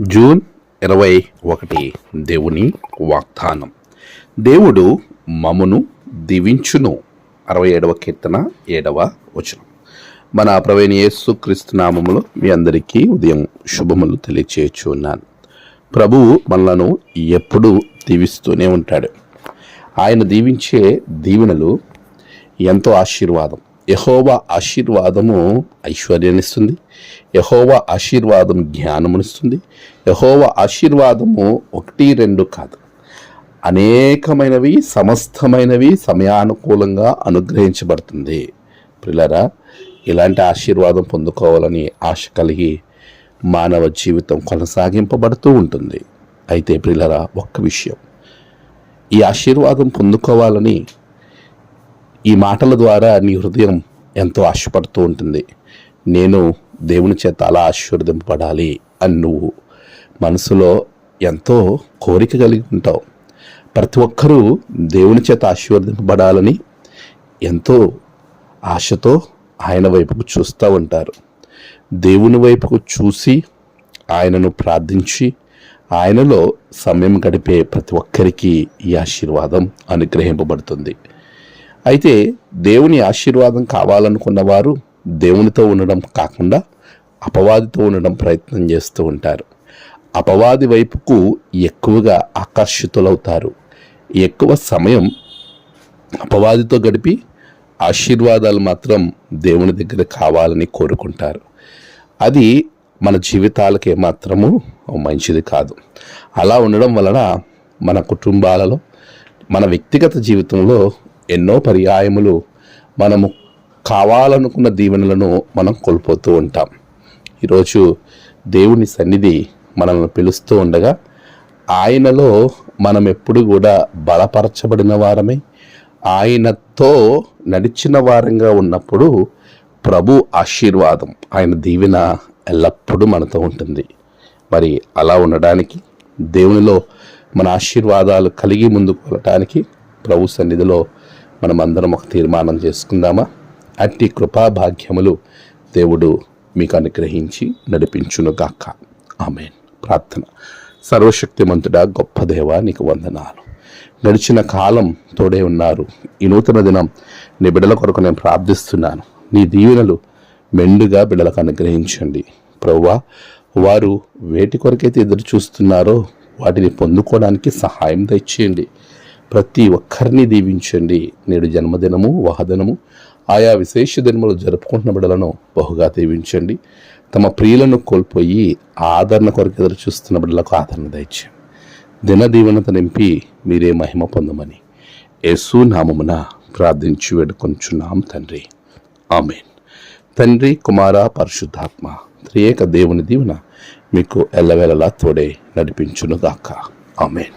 June 21 దేవుని వాగ్దానం. దేవుడు మమ్మును దీవించును. 67వ కీర్తన 7వ వచనం. మన ప్రభువైన యేసుక్రీస్తు నామములో మీ అందరికీ ఉదయం శుభములు తెలియచేయచ్చు ఉన్నాను. ప్రభువు మనలను ఎప్పుడూ దీవిస్తూనే ఉంటాడు. ఆయన దీవించే దీవెనలు ఎంతో ఆశీర్వాదం. యెహోవా ఆశీర్వాదము ఐశ్వర్యాన్నిస్తుంది. యెహోవా ఆశీర్వాదం జ్ఞానమునిస్తుంది. యెహోవా ఆశీర్వాదము 1-2 కాదు, అనేకమైనవి, సమస్తమైనవి సమయానుకూలంగా అనుగ్రహించబడుతుంది. ప్రియులారా, ఇలాంటి ఆశీర్వాదం పొందుకోవాలని ఆశ కలిగి మానవ జీవితం కొనసాగింపబడుతూ ఉంటుంది. అయితే ప్రియులారా, ఒక్క విషయం, ఈ ఆశీర్వాదం పొందుకోవాలని ఈ మాటల ద్వారా నీ హృదయం ఎంతో ఆశపడుతూ ఉంటుంది. నేను దేవుని చేత అలా ఆశీర్వదింపబడాలి అని నువ్వు మనసులో ఎంతో కోరిక కలిగి ఉంటావు. ప్రతి ఒక్కరూ దేవుని చేత ఆశీర్వదింపబడాలని ఎంతో ఆశతో ఆయన వైపుకు చూస్తూ ఉంటారు. దేవుని వైపుకు చూసి ఆయనను ప్రార్థించి ఆయనలో సమయం గడిపే ప్రతి ఒక్కరికి ఈ ఆశీర్వాదం అనుగ్రహింపబడుతుంది. అయితే దేవుని ఆశీర్వాదం కావాలనుకున్న వారు దేవునితో ఉండడం కాకుండా అపవాదితో ఉండడం ప్రయత్నం చేస్తూ ఉంటారు. అపవాది వైపుకు ఎక్కువగా ఆకర్షితులవుతారు. ఎక్కువ సమయం అపవాదితో గడిపి ఆశీర్వాదాలు మాత్రం దేవుని దగ్గర కావాలని కోరుకుంటారు. అది మన జీవితాలకు ఏమాత్రము మంచిది కాదు. అలా ఉండడం వలన మన కుటుంబాలలో, మన వ్యక్తిగత జీవితంలో ఎన్నో పర్యాయములు మనము కావాలనుకున్న దీవెనలను మనం కోల్పోతూ ఉంటాం. ఈరోజు దేవుని సన్నిధి మనల్ని పిలుస్తూ ఉండగా ఆయనలో మనం ఎప్పుడు కూడా బలపరచబడిన వారమై ఆయనతో నడిచిన వారంగా ఉన్నప్పుడు ప్రభు ఆశీర్వాదం, ఆయన దీవెన ఎల్లప్పుడూ మనతో ఉంటుంది. మరి అలా ఉండడానికి, దేవునిలో మన ఆశీర్వాదాలు కలిగి ముందుకు వెళ్ళటానికి ప్రభు సన్నిధిలో మనం అందరం ఒక తీర్మానం చేసుకుందామా? అట్టి కృపా భాగ్యములు దేవుడు మీకు అనుగ్రహించి నడిపించునుగాక. ఆమేన్. ప్రార్థన. సర్వశక్తిమంతుడా, గొప్ప దేవా, నీకు వందనాలు. గడిచిన కాలం తోడే ఉన్నారు. ఈ నూతన దినం నీ బిడ్డల కొరకు నేను ప్రార్థిస్తున్నాను. నీ దీవెనలు మెండుగా బిడ్డలకు అనుగ్రహించండి. ప్రభువా, వారు వేటి కొరకైతే ఎదురు చూస్తున్నారో వాటిని పొందుకోవడానికి సహాయం తెచ్చేయండి. ప్రతి ఒక్కరిని దీవించండి. నేడు జన్మదినము, వాహదినము, ఆయా విశేష దినములు జరుపుకుంటున్న బిడ్డలను బహుగా దీవించండి. తమ ప్రియులను కోల్పోయి ఆదరణ కొరకు ఎదురు చూస్తున్న బిడ్డలకు ఆదరణ దయచేయండి. దినదీవెనత నింపి మీరే మహిమ పొందమని యేసు నామమున ప్రార్థించి వేడుకొంచున్నాం తండ్రి. ఆమేన్. తండ్రి, కుమార, పరిశుద్ధాత్మ త్రియేక దేవుని దీవెన మీకు ఎల్లవేళలా తోడే నడిపించునుగాక. ఆమేన్.